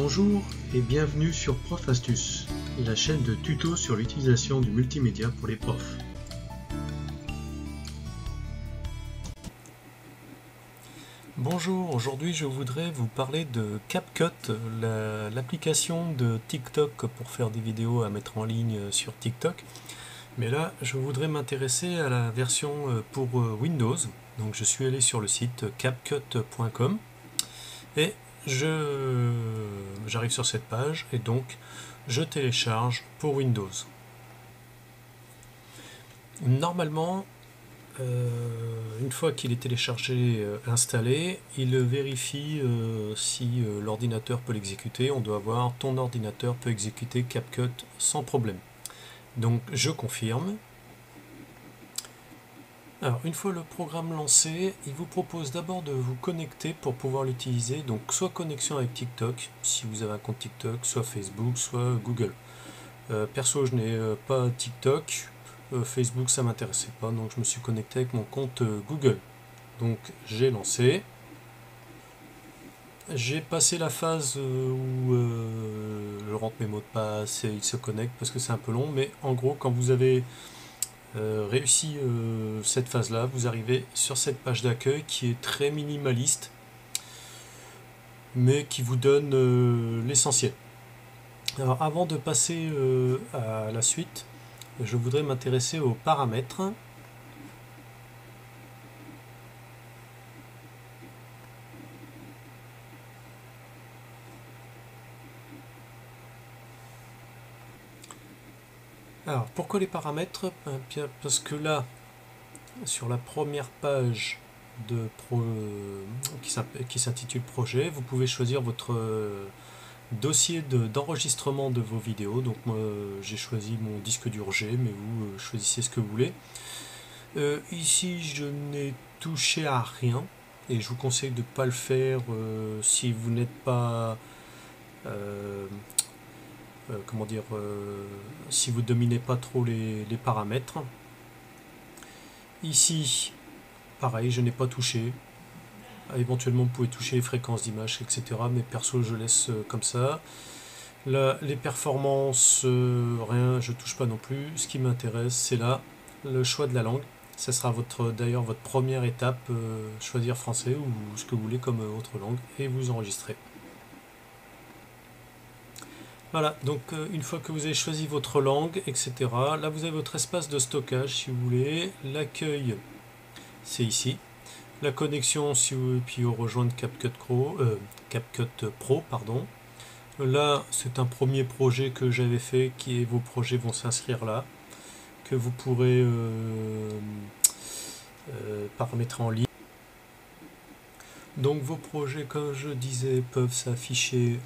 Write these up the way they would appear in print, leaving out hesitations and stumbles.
Bonjour et bienvenue sur Prof Astuces, la chaîne de tutos sur l'utilisation du multimédia pour les profs. Bonjour, aujourd'hui je voudrais vous parler de CapCut, l'application de TikTok pour faire des vidéos à mettre en ligne sur TikTok. Mais là, je voudrais m'intéresser à la version pour Windows. Donc je suis allé sur le site capcut.com et j'arrive sur cette page et donc je télécharge pour Windows. Normalement, une fois qu'il est téléchargé, installé, il vérifie si l'ordinateur peut l'exécuter. On doit voir ton ordinateur peut exécuter CapCut sans problème. Donc je confirme. Alors une fois le programme lancé, il vous propose d'abord de vous connecter pour pouvoir l'utiliser. Donc soit connexion avec TikTok, si vous avez un compte TikTok, soit Facebook, soit Google. Perso, je n'ai pas TikTok, Facebook ça m'intéressait pas, donc je me suis connecté avec mon compte Google. Donc j'ai lancé. J'ai passé la phase où je rentre mes mots de passe et il se connecte parce que c'est un peu long, mais en gros quand vous avez réussi cette phase-là, vous arrivez sur cette page d'accueil qui est très minimaliste, mais qui vous donne l'essentiel. Alors avant de passer à la suite, je voudrais m'intéresser aux paramètres. Alors pourquoi les paramètres? Parce que là, sur la première page qui s'intitule projet, vous pouvez choisir votre dossier d'enregistrement de vos vidéos. Donc moi j'ai choisi mon disque dur G, mais vous choisissez ce que vous voulez. Ici je n'ai touché à rien et je vous conseille de ne pas le faire si vous n'êtes pas si vous ne dominez pas trop les paramètres. Ici pareil, je n'ai pas touché. Éventuellement vous pouvez toucher les fréquences d'image, etc. Mais perso je laisse comme ça. Là, les performances, rien, je touche pas non plus. Ce qui m'intéresse, c'est là le choix de la langue. Ça sera d'ailleurs votre première étape, choisir français ou ce que vous voulez comme autre langue, et vous enregistrez. Voilà, donc une fois que vous avez choisi votre langue, etc., là vous avez votre espace de stockage si vous voulez. L'accueil, c'est ici. La connexion, si vous puis rejoindre CapCut Pro, pardon. Là, c'est un premier projet que j'avais fait, vos projets vont s'inscrire là, que vous pourrez paramétrer en ligne. Donc vos projets, comme je disais, peuvent s'afficher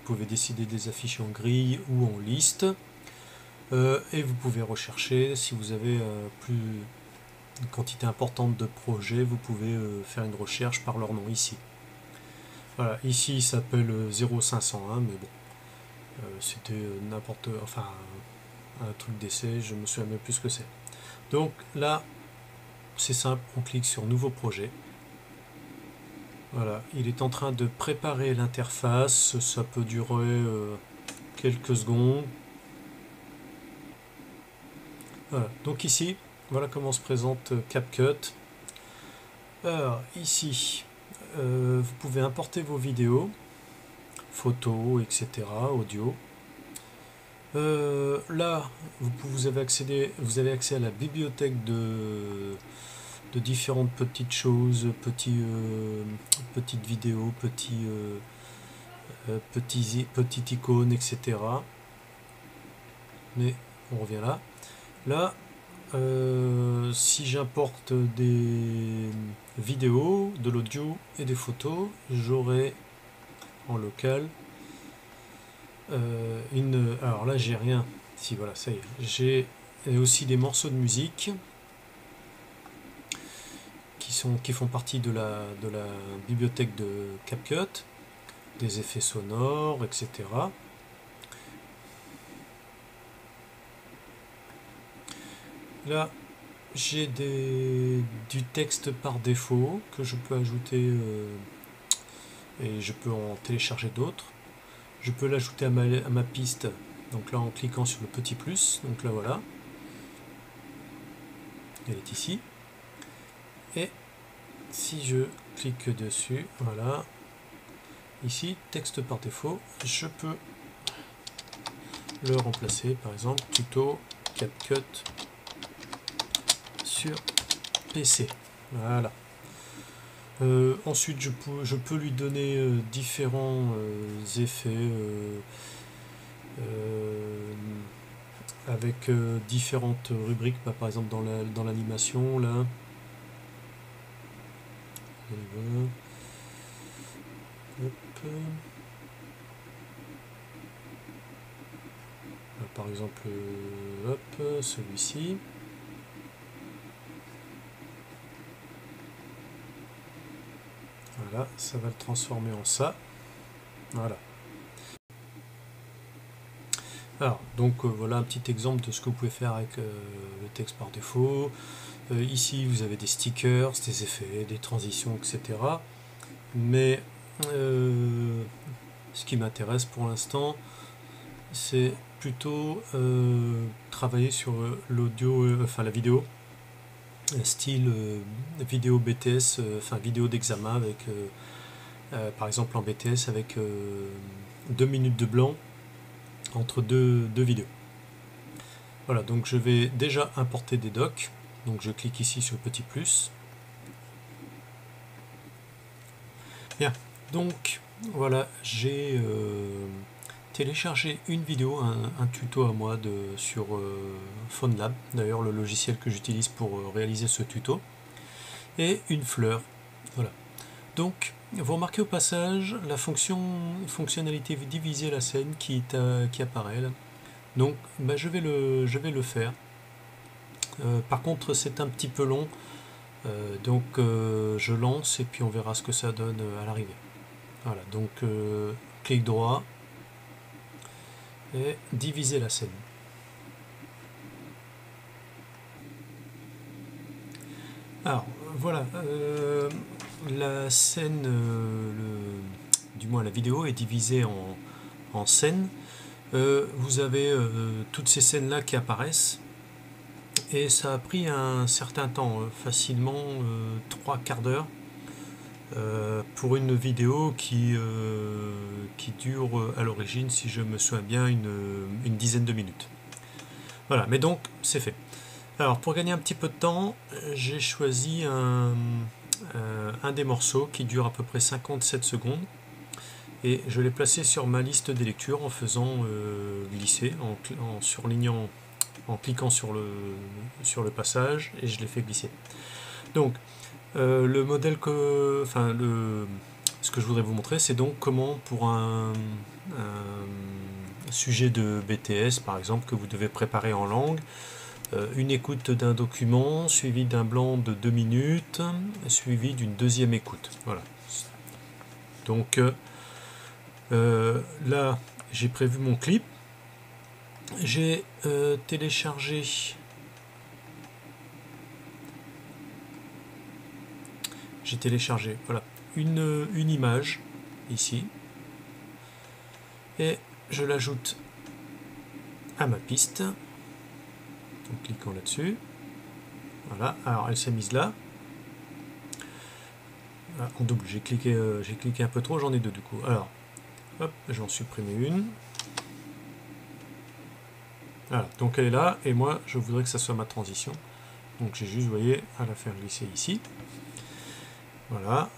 vous pouvez décider de les afficher en grille ou en liste. Et vous pouvez rechercher, si vous avez une quantité importante de projets, vous pouvez faire une recherche par leur nom ici. Voilà, ici il s'appelle 0501, mais bon, c'était un truc d'essai, je me souviens même plus ce que c'est. Donc là, c'est simple, on clique sur Nouveau projet. Voilà, il est en train de préparer l'interface, ça peut durer quelques secondes. Voilà, donc ici, voilà comment se présente CapCut. Alors ici, vous pouvez importer vos vidéos, photos, etc., audio. Là, vous avez accès à la bibliothèque de différentes petites choses, petites vidéos, petites icônes, etc. Mais on revient là. Là, si j'importe des vidéos, de l'audio et des photos, j'aurai en local alors là j'ai rien. Si voilà, ça y est. J'ai aussi des morceaux de musique qui font partie de la bibliothèque de CapCut, des effets sonores, etc. Là, j'ai du texte par défaut que je peux ajouter et je peux en télécharger d'autres. Je peux l'ajouter à ma piste, donc là en cliquant sur le petit plus, donc là voilà, elle est ici, et si je clique dessus, voilà, ici, texte par défaut, je peux le remplacer, par exemple, tuto CapCut sur PC. Voilà. Ensuite, je peux lui donner différents effets avec différentes rubriques. Bah, par exemple, dans l'animation, là. Hop. Par exemple, hop, celui-ci. Voilà, ça va le transformer en ça. Voilà. Alors, donc voilà un petit exemple de ce que vous pouvez faire avec le texte par défaut. Ici, vous avez des stickers, des effets, des transitions, etc. Mais ce qui m'intéresse pour l'instant, c'est plutôt travailler sur l'audio, enfin la vidéo, style vidéo BTS, enfin vidéo d'examen avec, par exemple en BTS avec 2 minutes de blanc entre deux vidéos. Voilà, donc je vais déjà importer des docs. Donc je clique ici sur le petit plus. Bien, donc voilà, j'ai téléchargé une vidéo, un tuto à moi sur PhoneLab, d'ailleurs le logiciel que j'utilise pour réaliser ce tuto, et une fleur. Voilà. Donc vous remarquez au passage la fonctionnalité diviser la scène qui apparaît là. Donc bah, je vais le faire. Par contre c'est un petit peu long, donc je lance et puis on verra ce que ça donne à l'arrivée. Voilà, donc clic droit et diviser la scène. Alors voilà, la scène, du moins la vidéo est divisée en scènes. Vous avez toutes ces scènes là qui apparaissent. Et ça a pris un certain temps, facilement 3 quarts d'heure, pour une vidéo qui dure à l'origine, si je me souviens bien, une dizaine de minutes. Voilà, mais donc c'est fait. Alors pour gagner un petit peu de temps, j'ai choisi un des morceaux qui dure à peu près 57 secondes et je l'ai placé sur ma liste des lectures en faisant glisser, en surlignant, en cliquant sur le passage et je l'ai fait glisser. Donc le modèle ce que je voudrais vous montrer, c'est donc comment pour un sujet de BTS par exemple que vous devez préparer en langue, une écoute d'un document suivi d'un blanc de 2 minutes suivi d'une deuxième écoute. Voilà. Donc là j'ai prévu mon clip, j'ai téléchargé voilà, une image ici et je l'ajoute à ma piste en cliquant là-dessus. Voilà, alors elle s'est mise là. Ah, en double, j'ai cliqué un peu trop, j'en ai deux du coup. Alors, hop, j'en supprime une. Voilà, donc elle est là et moi je voudrais que ça soit ma transition. Donc j'ai juste, vous voyez, à la faire glisser ici. Voilà.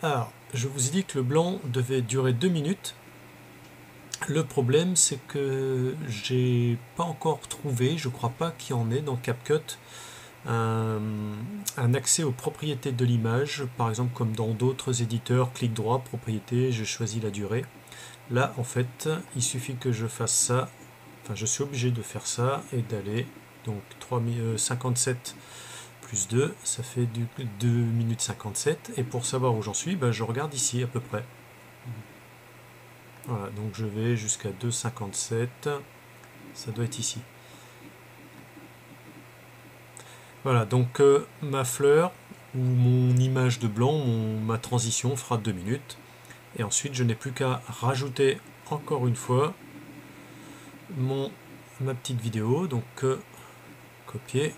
Alors, je vous ai dit que le blanc devait durer 2 minutes. Le problème, c'est que j'ai pas encore trouvé, je crois pas qu'il y en ait dans CapCut, un accès aux propriétés de l'image, par exemple comme dans d'autres éditeurs, clic droit, propriété, je choisis la durée. Là, en fait, il suffit que je fasse ça, enfin je suis obligé de faire ça et d'aller, donc 57 plus 2, ça fait 2 minutes 57, et pour savoir où j'en suis, ben, je regarde ici à peu près. Voilà, donc je vais jusqu'à 2,57, ça doit être ici. Voilà, donc ma fleur ou mon image de blanc, ma transition fera 2 minutes. Et ensuite je n'ai plus qu'à rajouter encore une fois ma petite vidéo, donc copier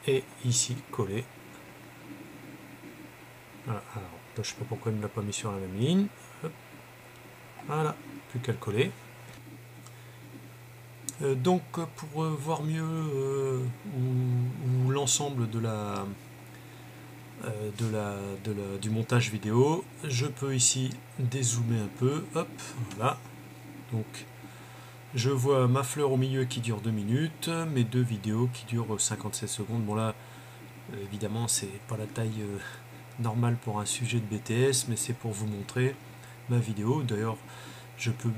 et ici coller. Voilà, alors là, je ne sais pas pourquoi il ne l'a pas mis sur la même ligne. Hop. Voilà, plus qu'à le coller. Donc pour voir mieux ou l'ensemble du montage vidéo, je peux ici dézoomer un peu. Hop, voilà. Donc je vois ma fleur au milieu qui dure 2 minutes, mes 2 vidéos qui durent 57 secondes. Bon là, évidemment, c'est pas la taille normale pour un sujet de BTS, mais c'est pour vous montrer ma vidéo. D'ailleurs, je peux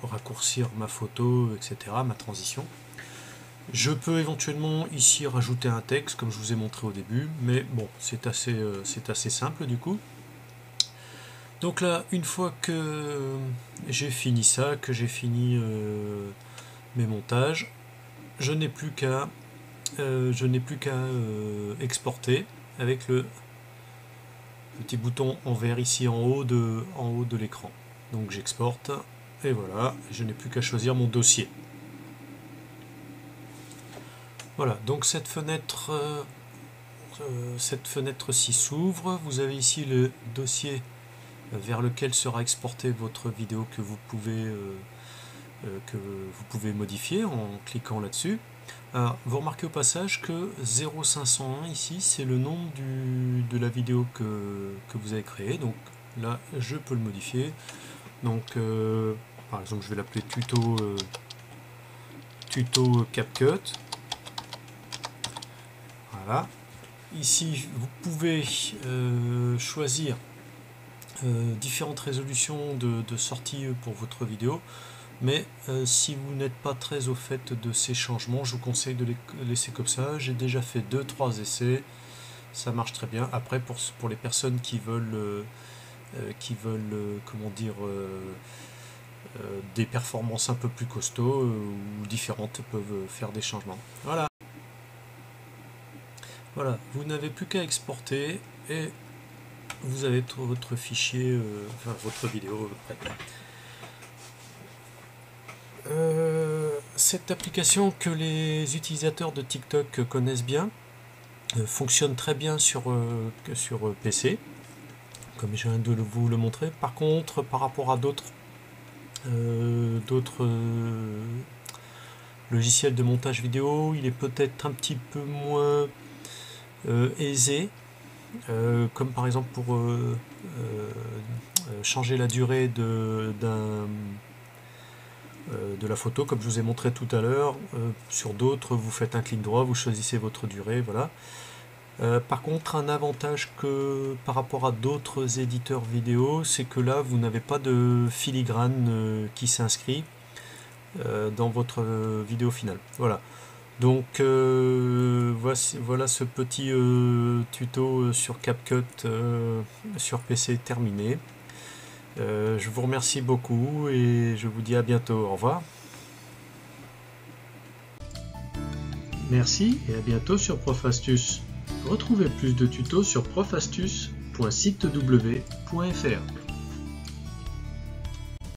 raccourcir ma photo, etc., ma transition. Je peux éventuellement ici rajouter un texte, comme je vous ai montré au début, mais bon, c'est assez simple du coup. Donc là, une fois que j'ai fini ça, que j'ai fini mes montages, je n'ai plus qu'à exporter avec le petit bouton en vert ici en haut de l'écran. Donc j'exporte et voilà, je n'ai plus qu'à choisir mon dossier. Voilà, donc cette fenêtre-ci s'ouvre. Vous avez ici le dossier vers lequel sera exportée votre vidéo que vous pouvez modifier en cliquant là-dessus. Alors, vous remarquez au passage que 0501 ici, c'est le nom de la vidéo que vous avez créée. Donc là, je peux le modifier. Donc, par exemple, je vais l'appeler tuto CapCut. Voilà. Ici, vous pouvez choisir différentes résolutions de sortie pour votre vidéo. Mais si vous n'êtes pas très au fait de ces changements, je vous conseille de les laisser comme ça. J'ai déjà fait 2-3 essais, ça marche très bien. Après, pour les personnes qui veulent comment dire, des performances un peu plus costauds ou différentes, peuvent faire des changements. Voilà. Voilà, vous n'avez plus qu'à exporter et vous avez votre fichier, enfin votre vidéo prête. Cette application que les utilisateurs de TikTok connaissent bien fonctionne très bien sur PC, comme je viens de vous le montrer. Par contre, par rapport à d'autres logiciels de montage vidéo, il est peut-être un petit peu moins aisé, comme par exemple pour changer la durée de la photo, comme je vous ai montré tout à l'heure. Sur d'autres, vous faites un clic droit, vous choisissez votre durée, voilà. Par contre, un avantage que par rapport à d'autres éditeurs vidéo, c'est que là, vous n'avez pas de filigrane qui s'inscrit dans votre vidéo finale. Voilà. Donc voilà ce petit tuto sur CapCut sur PC terminé. Je vous remercie beaucoup et je vous dis à bientôt. Au revoir. Merci et à bientôt sur Profastuce. Retrouvez plus de tutos sur profastuce.sitew.fr.